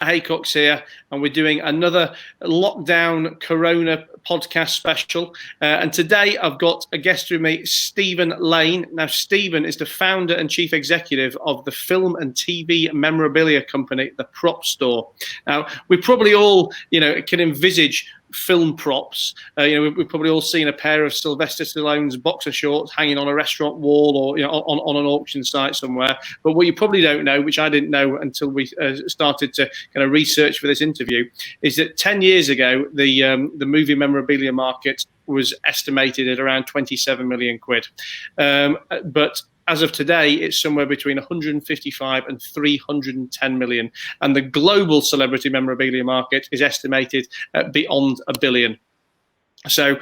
Haycox here, and we're doing another lockdown Corona podcast special. And today I've got a guest with me, Stephen Lane. Now, Stephen is the founder and chief executive of the film and TV memorabilia company, The Prop Store. Now, we probably all, can envisage film props. We've probably all seen a pair of Sylvester Stallone's boxer shorts hanging on a restaurant wall or on an auction site somewhere. But what you probably don't know, which I didn't know until we started to kind of research for this interview, is that 10 years ago the movie memorabilia market was estimated at around 27 million quid. But as of today, it's somewhere between 155 and 310 million. And the global celebrity memorabilia market is estimated at beyond $1 billion. So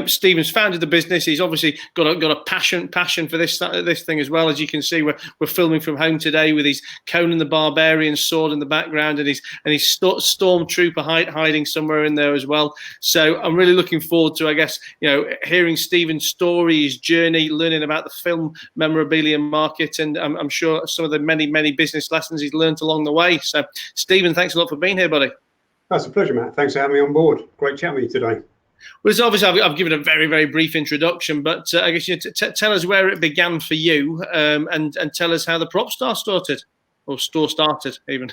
Stephen's founded the business. He's obviously got a passion for this thing as well. As you can see, we're filming from home today with his Conan the Barbarian sword in the background, and his stormtrooper hiding somewhere in there as well. So I'm really looking forward to, I guess, hearing Stephen's story, his journey, learning about the film memorabilia market, and I'm sure some of the many business lessons he's learned along the way. So Stephen, thanks a lot for being here, buddy. That's a pleasure, Matt. Thanks for having me on board. Great chatting with you today. Well, it's obviously I've given a very brief introduction, but I guess tell us where it began for you, and tell us how the Prop Store started, or store started even.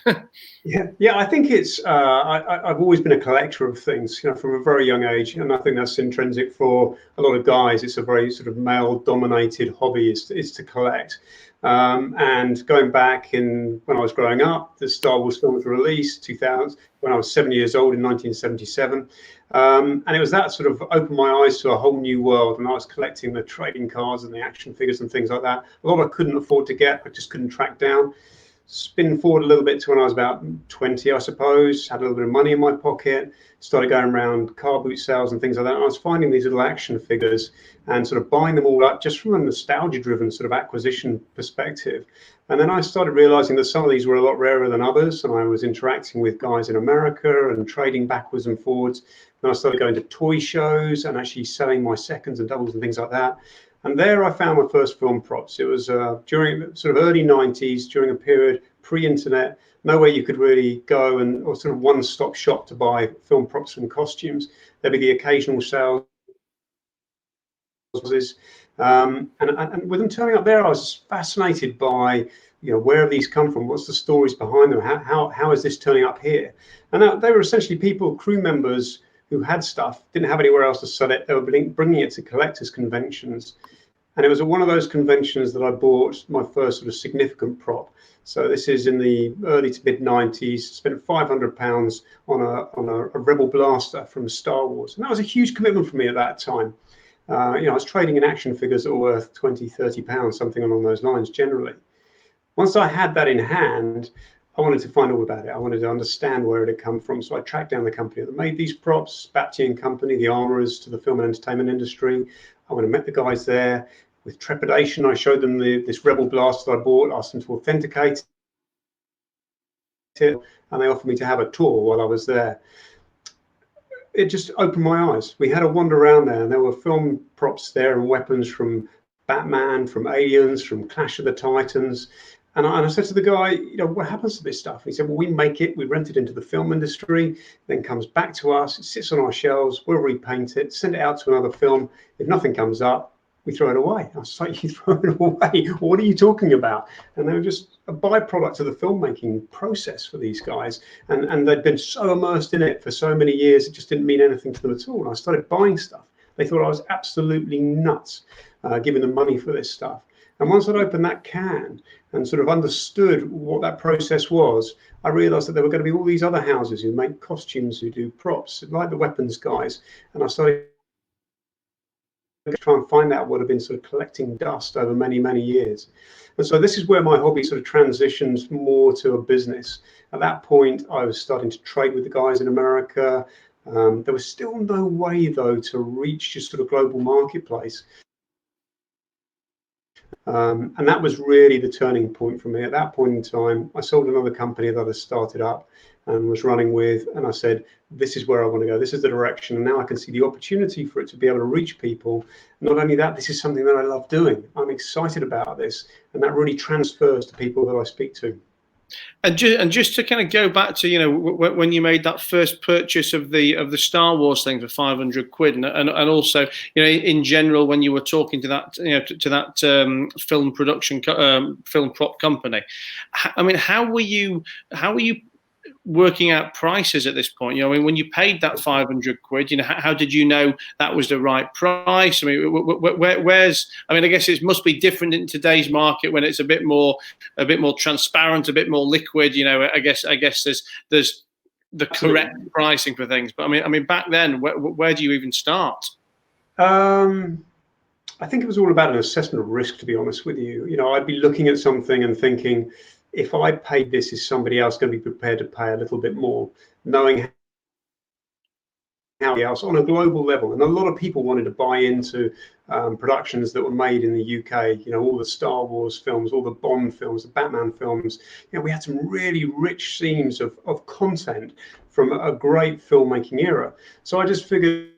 Yeah. I think it's I've always been a collector of things, from a very young age, and I think that's intrinsic for a lot of guys. It's a very sort of male-dominated hobby is to collect. And going back when I was growing up, the Star Wars film was released 2000 when I was 7 years old in 1977. And it was that sort of opened my eyes to a whole new world. And I was collecting the trading cards and the action figures and things like that. A lot I couldn't afford to get, I just couldn't track down. Spin forward a little bit to when I was about 20, I suppose, had a little bit of money in my pocket, started going around car boot sales and things like that. And I was finding these little action figures and sort of buying them all up just from a nostalgia-driven sort of acquisition perspective. And then I started realizing that some of these were a lot rarer than others. And I was interacting with guys in America and trading backwards and forwards. And I started going to toy shows and actually selling my seconds and doubles and things like that. And there I found my first film props. It was during the sort of early 90s, during a period pre-internet, nowhere you could really go or sort of one-stop shop to buy film props and costumes. There'd be the occasional sales. And with them turning up there, I was fascinated by, where have these come from? What's the stories behind them? How is this turning up here? And they were essentially crew members who had stuff, didn't have anywhere else to sell it. They were bringing it to collectors' conventions. And it was at one of those conventions that I bought my first sort of significant prop. So this is in the early to mid 90s, spent £500 on a Rebel blaster from Star Wars. And that was a huge commitment for me at that time. I was trading in action figures that were worth £20, £30, something along those lines generally. Once I had that in hand, I wanted to find all about it. I wanted to understand where it had come from. So I tracked down the company that made these props, Baptian Company, the armorers to the film and entertainment industry. I went and met the guys there. With trepidation, I showed them this Rebel blaster I bought, asked them to authenticate it, and they offered me to have a tour while I was there. It just opened my eyes. We had a wander around there, and there were film props there and weapons from Batman, from Aliens, from Clash of the Titans. And I said to the guy, what happens to this stuff? And he said, well, we make it, we rent it into the film industry, then comes back to us, it sits on our shelves, we'll repaint it, send it out to another film. If nothing comes up, we throw it away. I was like, you throw it away? What are you talking about? And they were just a byproduct of the filmmaking process for these guys. And they'd been so immersed in it for so many years, it just didn't mean anything to them at all. And I started buying stuff. They thought I was absolutely nuts, giving them money for this stuff. And once I'd opened that can and sort of understood what that process was, I realized that there were going to be all these other houses who make costumes, who do props, like the weapons guys. And I started to try and find out what had been sort of collecting dust over many years. And so this is where my hobby sort of transitions more to a business. At that point, I was starting to trade with the guys in America. There was still no way, though, to reach just sort of global marketplace. And that was really the turning point for me. At that point in time, I sold another company that I started up and was running with, and I said, this is where I want to go. This is the direction. And now I can see the opportunity for it to be able to reach people. Not only that, this is something that I love doing. I'm excited about this. And that really transfers to people that I speak to. And just to kind of go back to, you know, when you made that first purchase of the Star Wars thing for 500 quid, and also, you know, in general, when you were talking to that, you know, to that film production film prop company, I mean, how were you working out prices at this point? You know, I mean, when you paid that 500 quid, you know, how did you know that was the right price? I mean, where's, I mean, I guess it must be different in today's market when it's a bit more transparent, a bit more liquid. You know, I guess there's the correct pricing for things. But I mean, back then, where do you even start? I think it was all about an assessment of risk, to be honest with you. You know, I'd be looking at something and thinking, if I paid this, is somebody else going to be prepared to pay a little bit more, knowing how else on a global level. And a lot of people wanted to buy into productions that were made in the UK, you know, all the Star Wars films, all the Bond films, the Batman films. You know, we had some really rich seams of content from a great filmmaking era. So I just figured,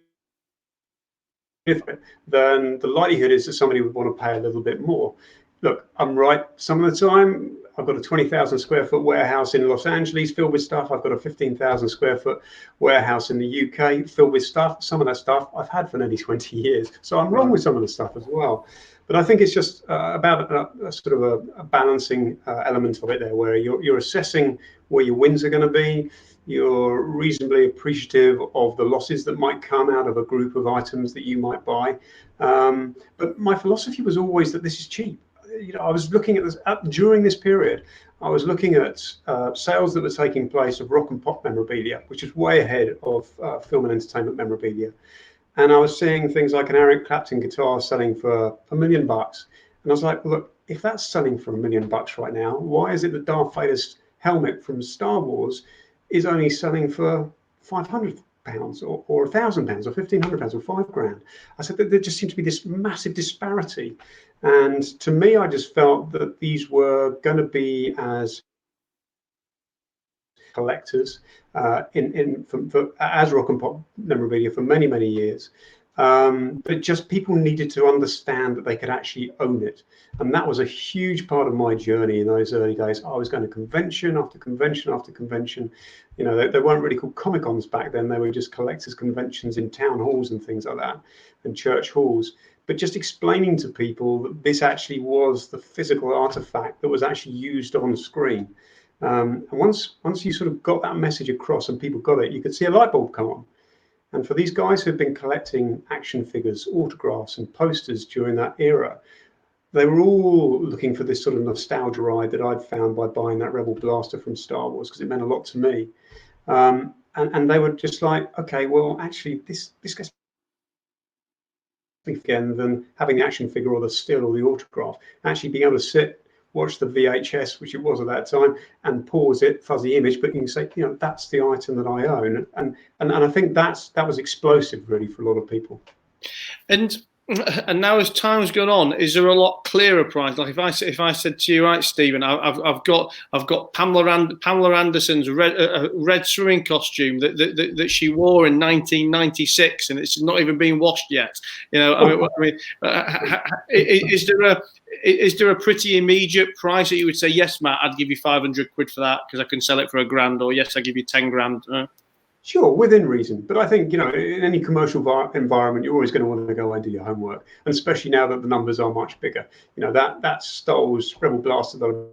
then the likelihood is that somebody would want to pay a little bit more. Look, I'm right some of the time. I've got a 20,000 square foot warehouse in Los Angeles filled with stuff. I've got a 15,000 square foot warehouse in the UK filled with stuff. Some of that stuff I've had for nearly 20 years. So I'm wrong with some of the stuff as well. But I think it's just about a sort of a balancing element of it there, where you're assessing where your wins are going to be. You're reasonably appreciative of the losses that might come out of a group of items that you might buy. But my philosophy was always that this is cheap. You know, I was looking at this during this period. I was looking at sales that were taking place of rock and pop memorabilia, which is way ahead of film and entertainment memorabilia. And I was seeing things like an Eric Clapton guitar selling for $1 million. And I was like, well, look, if that's selling for $1 million right now, why is it that Darth Vader's helmet from Star Wars is only selling for £500 or £1,000 or £1,500 or £5,000? I said that there just seemed to be this massive disparity. And to me, I just felt that these were going to be as collectors as rock and pop memorabilia for many, many years. But just people needed to understand that they could actually own it. And that was a huge part of my journey in those early days. I was going to convention after convention after convention. You know, they weren't really called Comic-Cons back then. They were just collectors' conventions in town halls and things like that, and church halls. But just explaining to people that this actually was the physical artifact that was actually used on screen. And once you sort of got that message across and people got it, you could see a light bulb come on. And for these guys who've been collecting action figures, autographs, and posters during that era, they were all looking for this sort of nostalgia ride that I'd found by buying that Rebel Blaster from Star Wars, because it meant a lot to me. And they were just like, okay, well, actually, this gets me again than having the action figure or the still or the autograph. Actually being able to sit, watch the VHS, which it was at that time, and pause it, fuzzy image, but you can say, you know, that's the item that I own. And I think that was explosive, really, for a lot of people. And now, as time's gone on, is there a lot clearer price? Like if I said to you, right, Stephen, I've got Pamela Anderson's red swimming costume that she wore in 1996, and it's not even been washed yet. You know, is there a pretty immediate price that you would say, yes, Matt, I'd give you 500 quid for that because I can sell it for £1,000, or yes, I'll give you 10 grand? Sure, within reason. But I think, you know, in any commercial environment, you're always going to want to go and do your homework. And especially now that the numbers are much bigger. You know, that Star Wars Rebel Blaster that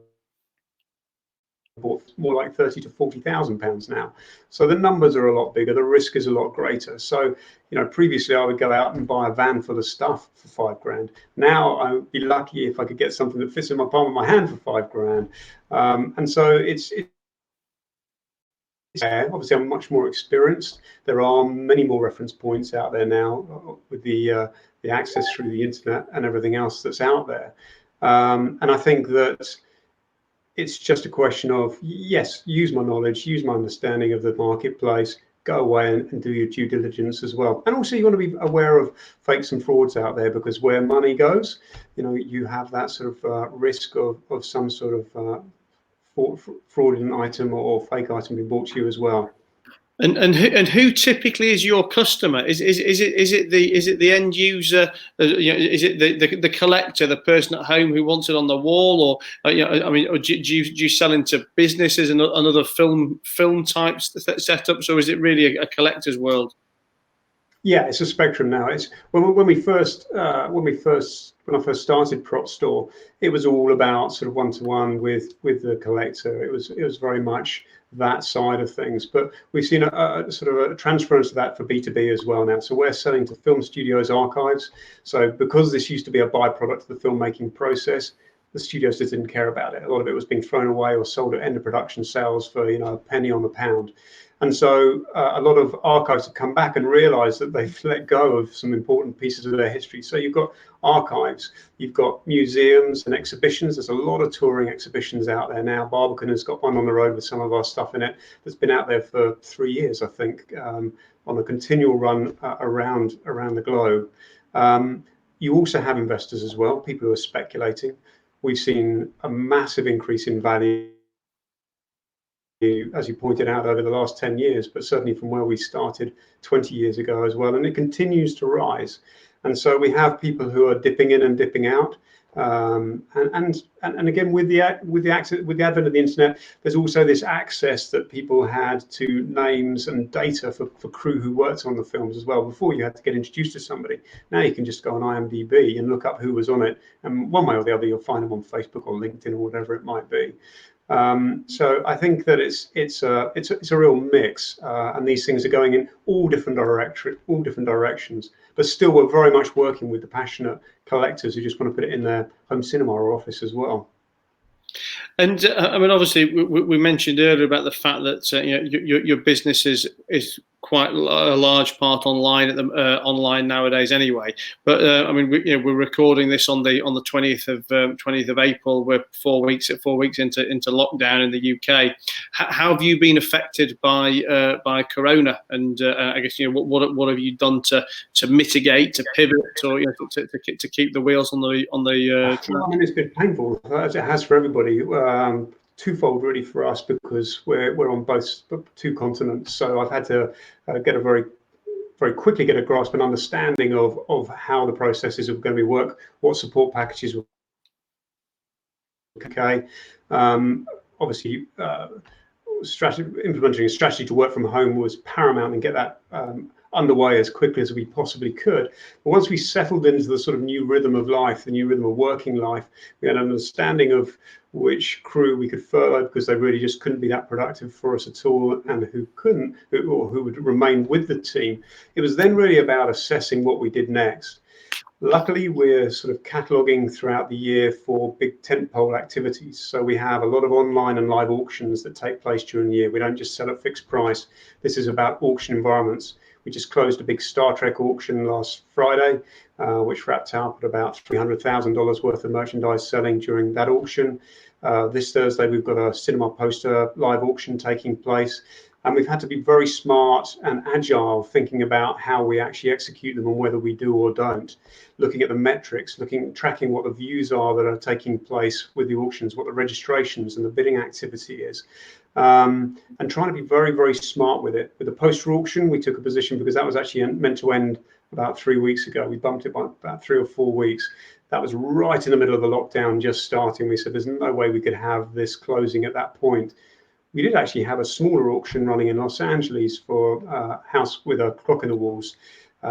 I bought more like £30,000 to £40,000 now. So the numbers are a lot bigger. The risk is a lot greater. So, you know, previously I would go out and buy a van full of stuff for £5,000. Now I would be lucky if I could get something that fits in my palm of my hand for £5,000. And so it's obviously I'm much more experienced. There are many more reference points out there now with the access through the internet and everything else that's out there. And I think that it's just a question of, yes, use my knowledge, use my understanding of the marketplace, go away and do your due diligence as well. And also you want to be aware of fakes and frauds out there, because where money goes, you know, you have that sort of risk of some sort of fraudulent item or fake item being brought to you as well. And who typically is your customer? Is it the end user? Is it the collector, the person at home who wants it on the wall, or I mean, or do you sell into businesses and other film types setups, or is it really a collector's world? Yeah, it's a spectrum now. It's when I first started Prop Store, it was all about sort of one-to-one with the collector. It was very much that side of things. But we've seen a sort of a transference of that for B2B as well now. So we're selling to film studios, archives. So because this used to be a byproduct of the filmmaking process, the studios just didn't care about it. A lot of it was being thrown away or sold at end of production sales for a penny on the pound. And so a lot of archives have come back and realized that they've let go of some important pieces of their history. So you've got archives, you've got museums and exhibitions. There's a lot of touring exhibitions out there now. Barbican has got one on the road with some of our stuff in it that's been out there for 3 years, I think, on a continual run around the globe. You also have investors as well, people who are speculating. We've seen a massive increase in value, as you pointed out, over the last 10 years, but certainly from where we started 20 years ago as well, and it continues to rise. And so we have people who are dipping in and dipping out. And again, with the advent of the internet, there's also this access that people had to names and data for crew who worked on the films as well. Before, you had to get introduced to somebody. Now you can just go on IMDb and look up who was on it, and one way or the other, you'll find them on Facebook or LinkedIn or whatever it might be. So I think that it's a real mix, and these things are going in all different directions. But still, we're very much working with the passionate collectors who just want to put it in their home cinema or office as well. And I mean, obviously, we mentioned earlier about the fact that your business is quite a large part online online nowadays, anyway. But I mean, we're recording this on the 20th of April. We're 4 weeks into lockdown in the UK. How have you been affected by Corona? And I guess what have you done to mitigate, to pivot, or to keep the wheels on the track? I mean, it's been painful, as it has for everybody. Twofold really for us, because we're on both two continents. So I've had to get a very quickly get a grasp and understanding of how the processes are going to be work, what support packages will okay. Obviously, implementing a strategy to work from home was paramount, and get that underway as quickly as we possibly could. But once we settled into the sort of new rhythm of life, the new rhythm of working life, we had an understanding of which crew we could furlough because they really just couldn't be that productive for us at all, and who would remain with the team. It was then really about assessing what we did next. Luckily, we're sort of cataloging throughout the year for big tentpole activities. So we have a lot of online and live auctions that take place during the year. We don't just sell at fixed price. This is about auction environments. We just closed a big Star Trek auction last Friday, which wrapped up at about $300,000 worth of merchandise selling during that auction. This Thursday, we've got a cinema poster live auction taking place. And we've had to be very smart and agile, thinking about how we actually execute them and whether we do or don't. Looking at the metrics, tracking what the views are that are taking place with the auctions, what the registrations and the bidding activity is. And trying to be very, very smart with it. With the poster auction, we took a position because that was actually meant to end about 3 weeks ago. We bumped it by about 3 or 4 weeks. That was right in the middle of the lockdown just starting. We said there's no way we could have this closing at that point. We did actually have a smaller auction running in Los Angeles for House with a Clock in the Walls, a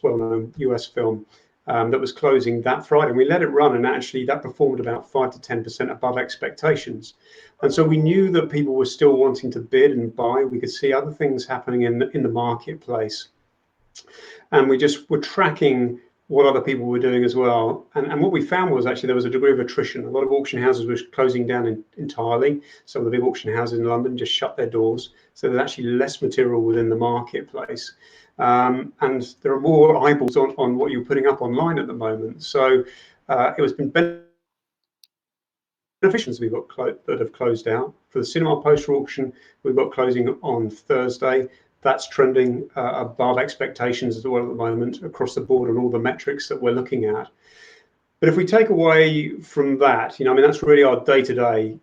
well-known US film that was closing that Friday. And we let it run, and actually that performed about 5 to 10% above expectations. And so we knew that people were still wanting to bid and buy. We could see other things happening in the marketplace, and we just were tracking what other people were doing as well. And what we found was actually there was a degree of attrition. A lot of auction houses were closing down entirely. Some of the big auction houses in London just shut their doors. So there's actually less material within the marketplace. And there are more eyeballs on what you're putting up online at the moment. So it has been beneficial. We've got that have closed out. For the cinema poster auction, we've got closing on Thursday. That's trending above expectations as well at the moment across the board on all the metrics that we're looking at. But if we take away from that, I mean, that's really our day-to-day.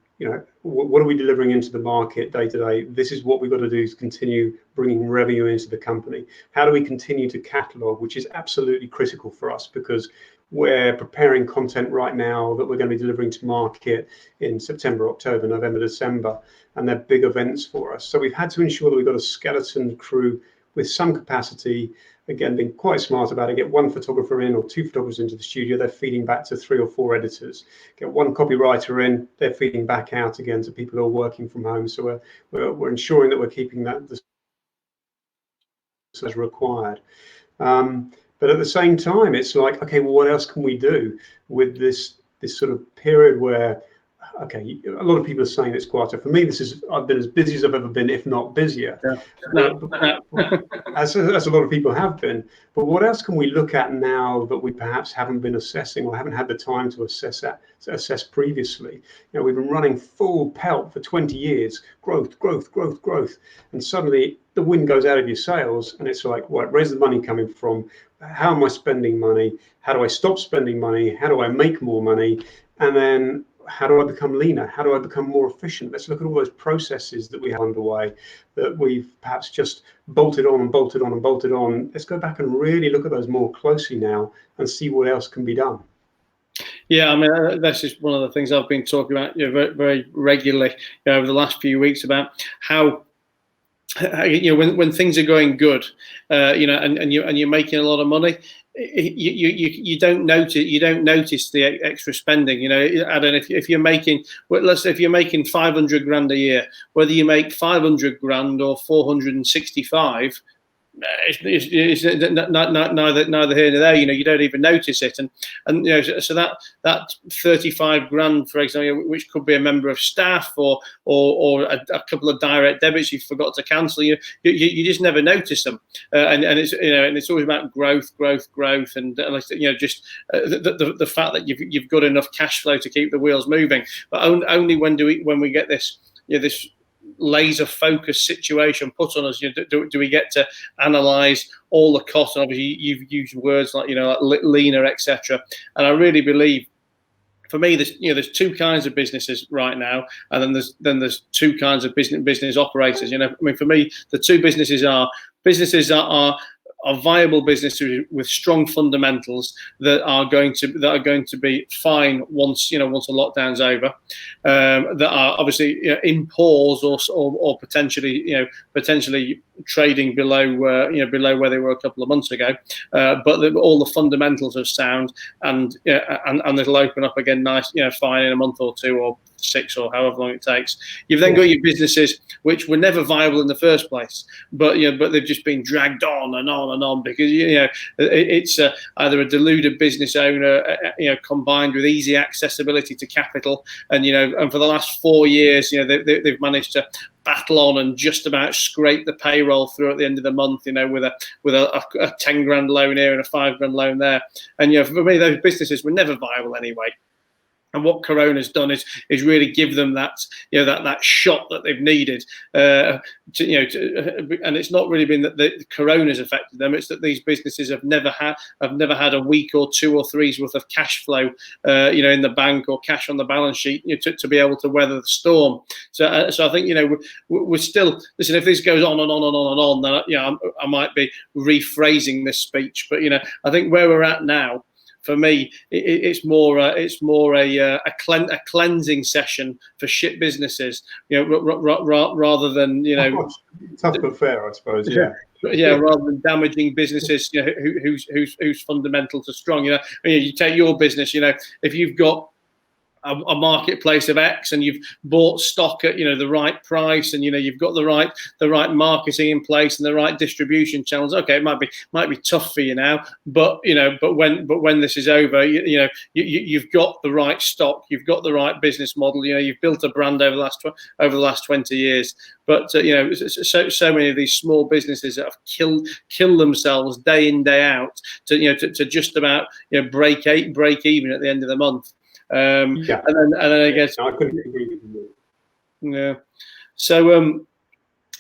what are we delivering into the market day to day? This is what we've got to do to continue bringing revenue into the company. How do we continue to catalog, which is absolutely critical for us, because we're preparing content right now that we're going to be delivering to market in September, October, November, December, and they're big events for us. So we've had to ensure that we've got a skeleton crew with some capacity. Again, being quite smart about it, get one photographer in or two photographers into the studio, they're feeding back to 3 or 4 editors. Get one copywriter in, they're feeding back out again to people who are working from home. So we're ensuring that we're keeping that as required. But at the same time, it's like, okay, well, what else can we do with this sort of period where, okay, a lot of people are saying it's quieter. For me, I've been as busy as I've ever been, if not busier. Yeah. As a lot of people have been. But what else can we look at now that we perhaps haven't been assessing or haven't had the time to assess previously? We've been running full pelt for 20 years, growth, and suddenly the wind goes out of your sails, and it's like, right, where's the money coming from? How am I spending money? How do I stop spending money? How do I make more money? And then how do I become leaner? How do I become more efficient? Let's look at all those processes that we have underway that we've perhaps just bolted on and bolted on and bolted on. Let's go back and really look at those more closely now and see what else can be done. Yeah, I mean, that's just one of the things I've been talking about very, very regularly over the last few weeks, about how when things are going good, and you're making a lot of money, you don't notice the extra spending. I don't know if you're making, well, let's say if you're making 500 grand a year, whether you make 500 grand or 465. It's neither here nor there. You don't even notice it, and so that 35 grand, for example, which could be a member of staff or a couple of direct debits you forgot to cancel, you just never notice them, and it's always about growth, and just the fact that you've got enough cash flow to keep the wheels moving. But only when we get this this laser focus situation put on us, do we get to analyze all the costs? And obviously you've used words like leaner, etc. And I really believe, for me, there's 2 kinds of businesses right now, and then there's 2 kinds of business operators. I mean, for me, the 2 businesses that are viable businesses with strong fundamentals that are going to be fine once the lockdown's over, that are obviously in pause or potentially trading below where they were a couple of months ago, but all the fundamentals are sound, and it'll open up again nice, fine in a month or 2 or 6 or however long it takes. You've then got your businesses which were never viable in the first place, but they've just been dragged on and on and on because it's either a deluded business owner, combined with easy accessibility to capital, and for the last 4 years, they've managed to battle on and just about scrape the payroll through at the end of the month, with a 10 grand loan here and a 5 grand loan there, and for me, those businesses were never viable anyway. And what Corona's done is really give them that that shot that they've needed. And it's not really been that the Corona's affected them; it's that these businesses have never had a week or 2 or 3's worth of cash flow, in the bank or cash on the balance sheet, to be able to weather the storm. So I think we're still, listen. If this goes on and on and on and on, then I might be rephrasing this speech, but I think where we're at now, for me, it's more a cleansing session for shit businesses, rather than tough but fair, I suppose. Yeah, rather than damaging businesses whose fundamentals are strong. You take your business. If you've got a marketplace of X and you've bought stock at the right price, and you've got the right marketing in place and the right distribution channels, okay, it might be tough for you now, but when this is over, you've got the right stock, you've got the right business model, you've built a brand over the last 20 years. But so many of these small businesses that have killed themselves day in, day out to just about break even at the end of the month. And then I guess I couldn't agree with you more. Yeah. So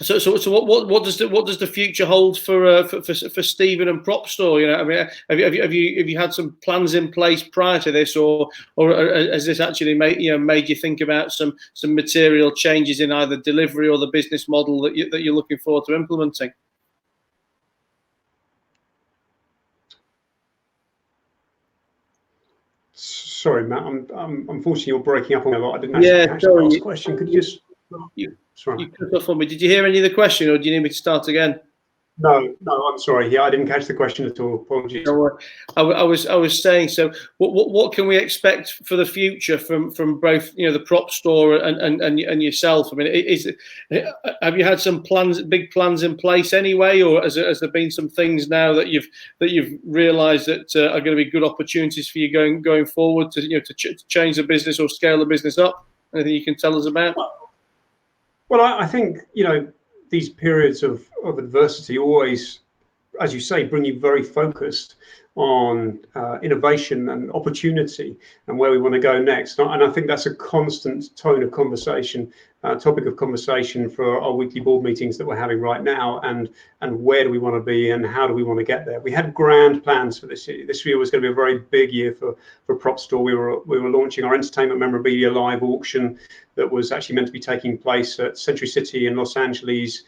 So what does the future hold for Stephen and Prop Store? You know, I mean, have you had some plans in place prior to this, or has this actually made you think about some material changes in either delivery or the business model that you're looking forward to implementing? Sorry, Matt. Unfortunately, you're breaking up on me a lot. I didn't actually catch the last question. Could you just? Sorry. You cut off on me. Did you hear any of the question, or do you need me to start again? No, I'm sorry. Yeah, I didn't catch the question at all. Apologies. So, I was saying. So, what can we expect for the future from both the Prop Store and yourself? I mean, have you had some big plans in place anyway, or has there been some things now that you've realised that are going to be good opportunities for you going forward to change the business or scale the business up? Anything you can tell us about? Well, I think these periods of adversity always, as you say, bring you very focused on innovation and opportunity and where we want to go next. And I think that's a constant tone of conversation, topic of conversation for our weekly board meetings that we're having right now. And where do we want to be and how do we want to get there? We had grand plans for this year. This year was going to be a very big year for Prop Store. We were launching our entertainment memorabilia live auction that was actually meant to be taking place at Century City in Los Angeles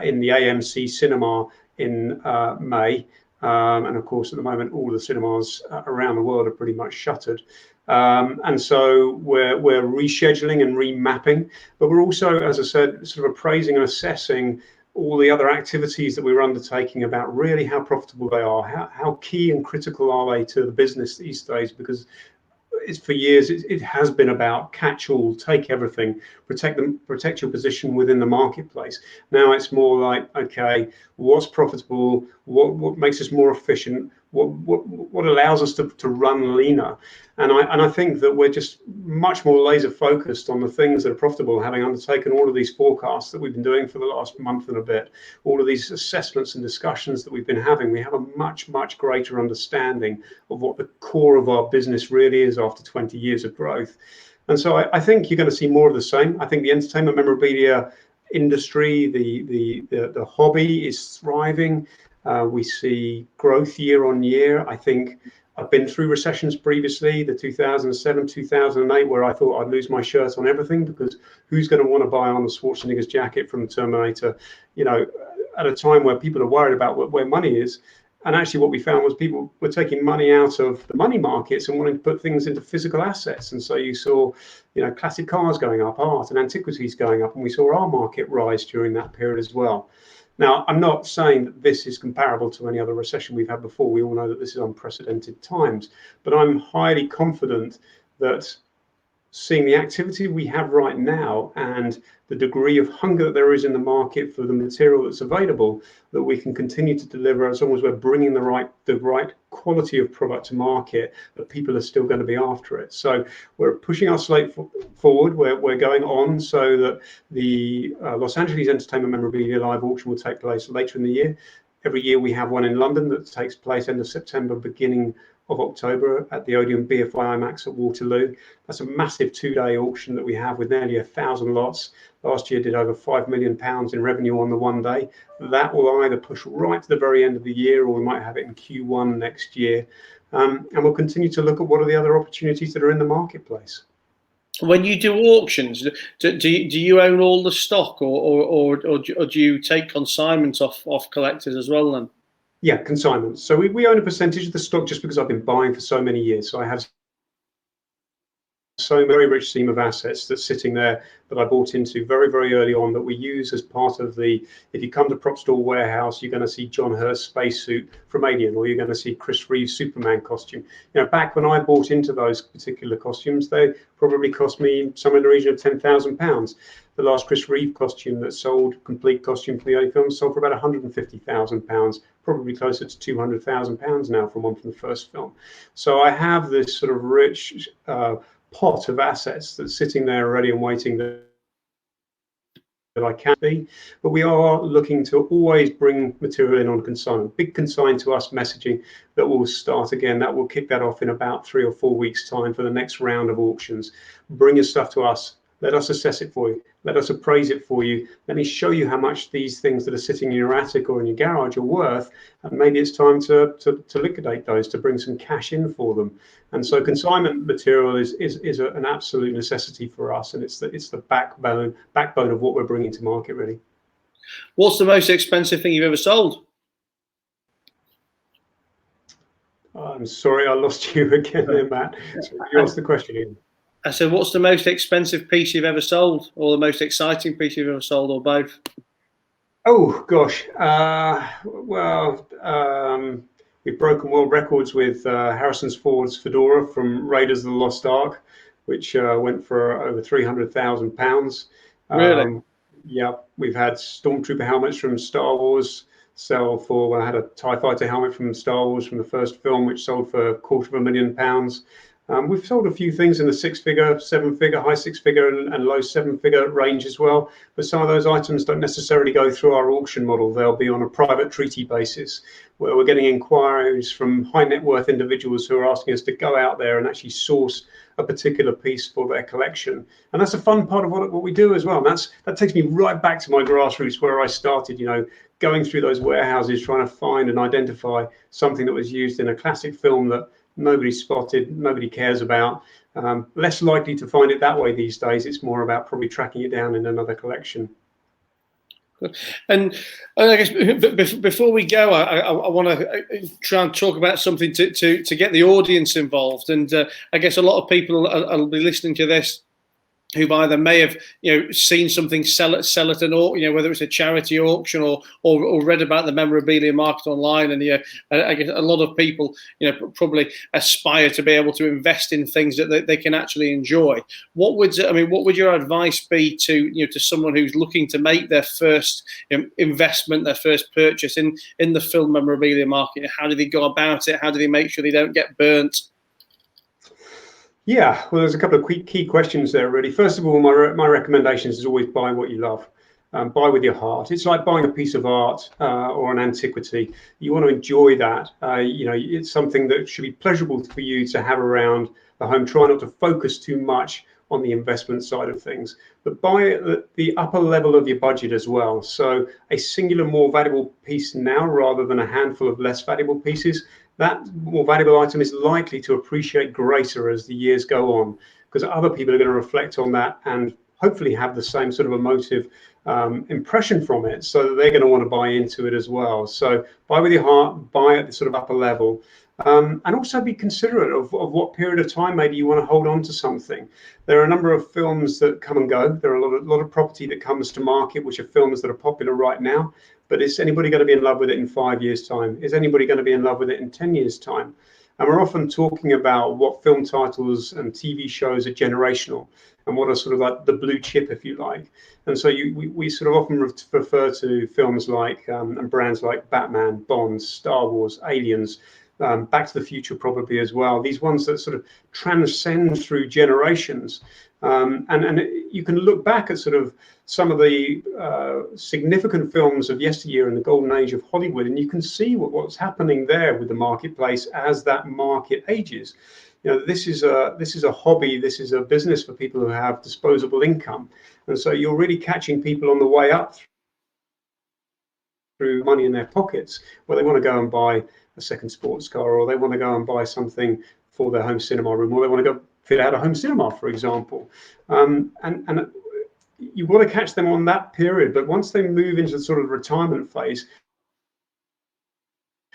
in the AMC cinema in May. And of course, at the moment, all the cinemas around the world are pretty much shuttered. And so we're rescheduling and remapping, but we're also, as I said, sort of appraising and assessing all the other activities that we're undertaking about really how profitable they are, how key and critical are they to the business these days, because for years it has been about catch all, take everything, protect your position within the marketplace. Now it's more like, okay, what's profitable, what makes us more efficient, what allows us to run leaner. And I think that we're just much more laser focused on the things that are profitable, having undertaken all of these forecasts that we've been doing for the last month and a bit, all of these assessments and discussions that we've been having. We have a much greater understanding of what the core of our business really is after 20 years of growth. And so I think you're going to see more of the same. I think the entertainment memorabilia industry, the hobby is thriving. We see growth year on year. I think I've been through recessions previously, the 2007, 2008, where I thought I'd lose my shirt on everything, because who's going to want to buy Arnold Schwarzenegger's jacket from Terminator, at a time where people are worried about where money is. And actually what we found was people were taking money out of the money markets and wanting to put things into physical assets. And so you saw, classic cars going up, art and antiquities going up, and we saw our market rise during that period as well. Now, I'm not saying that this is comparable to any other recession we've had before. We all know that this is unprecedented times, but I'm highly confident that seeing the activity we have right now and the degree of hunger that there is in the market for the material that's available, that we can continue to deliver as long as we're bringing the right quality of product to market, that people are still going to be after it. So we're pushing our slate forward. We're going on so that the Los Angeles Entertainment Memorabilia Live auction will take place later in the year. Every year we have one in London that takes place end of September, beginning of October at the Odeon BFI IMAX at Waterloo. That's a massive 2-day auction that we have with nearly 1,000 lots. Last year did over £5 million in revenue on the one day. That will either push right to the very end of the year, or we might have it in Q1 next year. And we'll continue to look at what are the other opportunities that are in the marketplace. When you do auctions, do you own all the stock, or do you take consignments off collectors as well then? Yeah, consignments. So we own a percentage of the stock just because I've been buying for so many years. So I have so very rich seam of assets that's sitting there that I bought into very early on, that we use as part of the, if you come to Prop Store Warehouse, you're going to see John Hurst's spacesuit from Alien, or you're going to see Chris Reeve's Superman costume. Back when I bought into those particular costumes, they probably cost me somewhere in the region of £10,000. The last Chris Reeve costume that sold, complete costume for the early films, sold for about £150,000, probably closer to £200,000 now from one from the first film. So I have this sort of rich pot of assets that's sitting there ready and waiting that I can be. But we are looking to always bring material in on consignment. Big consign to us messaging that will start again. That will kick that off in about 3 or 4 weeks' time for the next round of auctions. Bring your stuff to us. Let us assess it for you. Let us appraise it for you. Let me show you how much these things that are sitting in your attic or in your garage are worth. And maybe it's time to liquidate those, to bring some cash in for them. And so consignment material is an absolute necessity for us. And it's the backbone of what we're bringing to market, really. What's the most expensive thing you've ever sold? I'm sorry, I lost you again there, Matt. So you asked the question again. I said, what's the most expensive piece you've ever sold, or the most exciting piece you've ever sold, or both? Oh gosh, we've broken world records with Harrison Ford's fedora from Raiders of the Lost Ark, which went for over £300,000. Really? Yeah, we've had stormtrooper helmets from Star Wars sell for. I had a TIE fighter helmet from Star Wars from the first film, which sold for £250,000. We've sold a few things in the six-figure, seven-figure, high six-figure, and low seven-figure range as well. But some of those items don't necessarily go through our auction model. They'll be on a private treaty basis, where we're getting inquiries from high net worth individuals who are asking us to go out there and actually source a particular piece for their collection. And that's a fun part of what we do as well. And that takes me right back to my grassroots, where I started, going through those warehouses, trying to find and identify something that was used in a classic film that nobody spotted, nobody cares about. Less likely to find it that way these days. It's more about probably tracking it down in another collection. And I guess before we go, I want to try and talk about something to get the audience involved. And I guess a lot of people will be listening to this who either may have seen something sell at an auction, whether it's a charity auction or read about the memorabilia market online. And I guess a lot of people probably aspire to be able to invest in things that they can actually enjoy. What would your advice be to someone who's looking to make their first investment, their first purchase in the film memorabilia market? How do they go about it? How do they make sure they don't get burnt? Yeah, well, there's a couple of key questions there, really. First of all, my recommendation is always buy what you love. Buy with your heart. It's like buying a piece of art or an antiquity. You want to enjoy that. It's something that should be pleasurable for you to have around the home. Try not to focus too much on the investment side of things, but buy at the upper level of your budget as well. So a singular more valuable piece now rather than a handful of less valuable pieces. That more valuable item is likely to appreciate greater as the years go on, because other people are going to reflect on that and hopefully have the same sort of emotive impression from it, so that they're going to want to buy into it as well. So buy with your heart, buy at the sort of upper level, and also be considerate of what period of time maybe you want to hold on to something. There are a number of films that come and go. There are a lot of property that comes to market, which are films that are popular right now. But is anybody going to be in love with it in 5 years' time? Is anybody going to be in love with it in 10 years' time? And we're often talking about what film titles and TV shows are generational and what are sort of like the blue chip, if you like. And so we sort of often refer to films like and brands like Batman, Bond, Star Wars, Aliens, Back to the Future probably as well. These ones that sort of transcend through generations. And you can look back at sort of some of the significant films of yesteryear in the golden age of Hollywood, and you can see what's happening there with the marketplace as that market ages. This is a hobby, this is a business for people who have disposable income, and so you're really catching people on the way up through money in their pockets, where they want to go and buy a second sports car, or they want to go and buy something for their home cinema room, or they want to go fit out a home cinema, for example. And you want to catch them on that period, but once they move into the sort of retirement phase,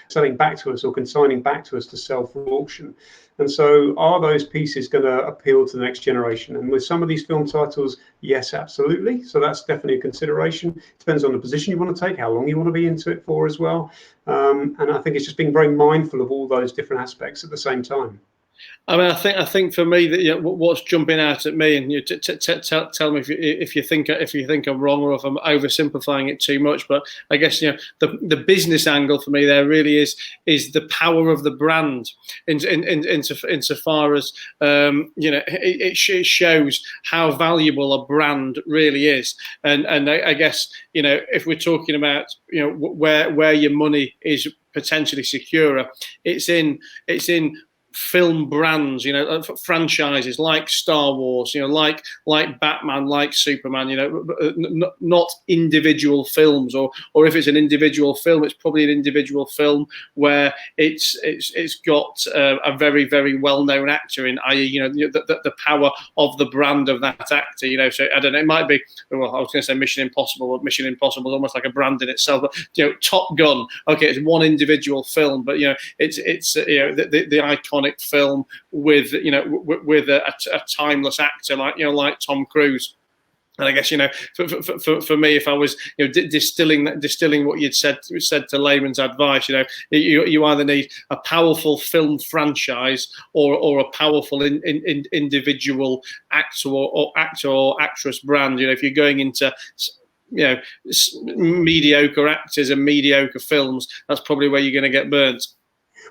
selling back to us or consigning back to us to sell for auction. And so are those pieces going to appeal to the next generation? And with some of these film titles, yes, absolutely. So that's definitely a consideration. Depends on the position you want to take, how long you want to be into it for as well. And I think it's just being very mindful of all those different aspects at the same time. I mean, I think for me that what's jumping out at me, and tell me if you think I'm wrong or if I'm oversimplifying it too much. But I guess the business angle for me there really is the power of the brand, insofar as it shows how valuable a brand really is. And I guess if we're talking about where your money is potentially secure, it's in film brands, you know, franchises like Star Wars, you know, like Batman, like Superman, you know, not individual films, or if it's an individual film, it's probably an individual film where it's got a very, very well-known actor in, i.e., you know, the power of the brand of that actor, you know. So I don't know, it might be, well, I was going to say Mission Impossible, but Mission Impossible is almost like a brand in itself. But, you know, Top Gun, okay, it's one individual film, but, you know, it's you know, the iconic film with, you know, with a timeless actor like, you know, like Tom Cruise. And I guess, you know, for me, if I was, you know, distilling what you'd said to layman's advice, you know, you either need a powerful film franchise or a powerful individual actor or actress brand. You know, if you're going into, you know, mediocre actors and mediocre films, that's probably where you're going to get burnt.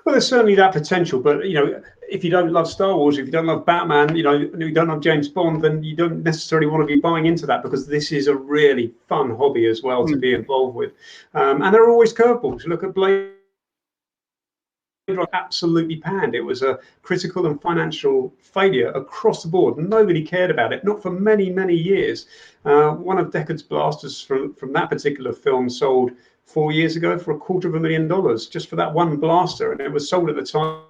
Well, there's certainly that potential, but, you know, if you don't love Star Wars, if you don't love Batman, you know, you don't love James Bond, then you don't necessarily want to be buying into that, because this is a really fun hobby as well to be involved with. And there are always curveballs. Look at Blade Runner, absolutely panned. It was a critical and financial failure across the board. Nobody cared about it, not for many, many years. One of Deckard's blasters from that particular film sold 4 years ago for $250,000 just for that one blaster, and it was sold at the time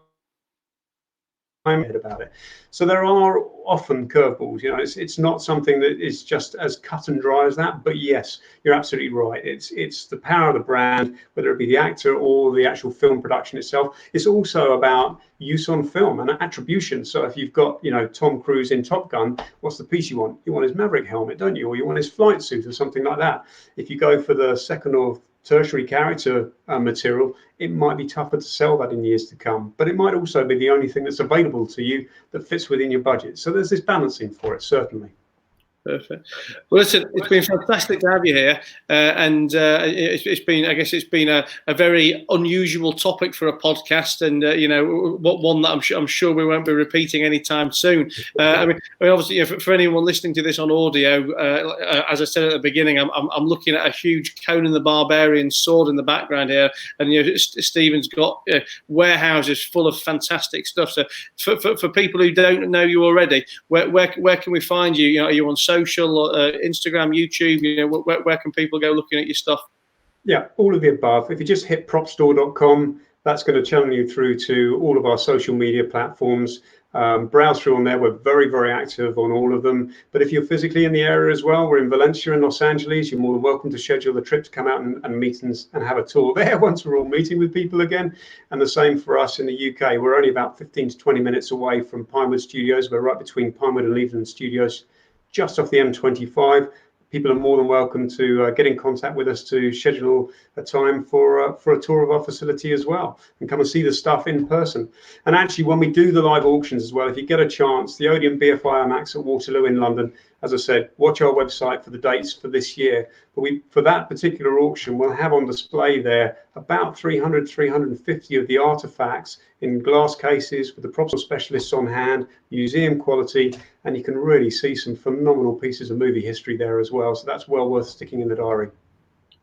about it. So there are often curveballs. You know, it's not something that is just as cut and dry as that. But yes, you're absolutely right. It's the power of the brand, whether it be the actor or the actual film production itself. It's also about use on film and attribution. So if you've got, you know, Tom Cruise in Top Gun, what's the piece you want? You want his Maverick helmet, don't you? Or you want his flight suit or something like that. If you go for the second or tertiary character material, it might be tougher to sell that in years to come, but it might also be the only thing that's available to you that fits within your budget. So there's this balancing for it, certainly. Perfect. Well, listen, it's been fantastic to have you here, and it's been, I guess, it's been a very unusual topic for a podcast, and you know, one that I'm sure we won't be repeating anytime soon. I mean, obviously, you know, for anyone listening to this on audio, as I said at the beginning, I'm looking at a huge Conan the Barbarian sword in the background here, and you know, Stephen's got warehouses full of fantastic stuff. So, for people who don't know you already, where can we find you? You know, are you on social, Instagram, YouTube? You know, where can people go looking at your stuff? Yeah, all of the above. If you just hit propstore.com, that's going to channel you through to all of our social media platforms. Browse through on there. We're very, very active on all of them. But if you're physically in the area as well, we're in Valencia and Los Angeles. You're more than welcome to schedule the trip to come out and meet and have a tour there once we're all meeting with people again. And the same for us in the UK. We're only about 15 to 20 minutes away from Pinewood Studios. We're right between Pinewood and Leveland Studios, just off the M25. People are more than welcome to get in contact with us to schedule a time for a tour of our facility as well, and come and see the stuff in person. And actually, when we do the live auctions as well, if you get a chance, the Odeon BFI IMAX at Waterloo in London, as I said, watch our website for the dates for this year. But for that particular auction, we'll have on display there about 300, 350 of the artifacts in glass cases with the props specialists on hand, museum quality, and you can really see some phenomenal pieces of movie history there as well. So that's well worth sticking in the diary.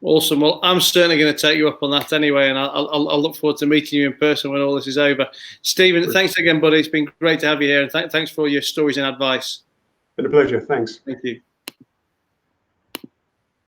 Awesome. Well, I'm certainly going to take you up on that anyway, and I'll look forward to meeting you in person when all this is over. Stephen, thanks again, buddy. It's been great to have you here, and thanks for all your stories and advice. Been a pleasure. Thanks. Thank you.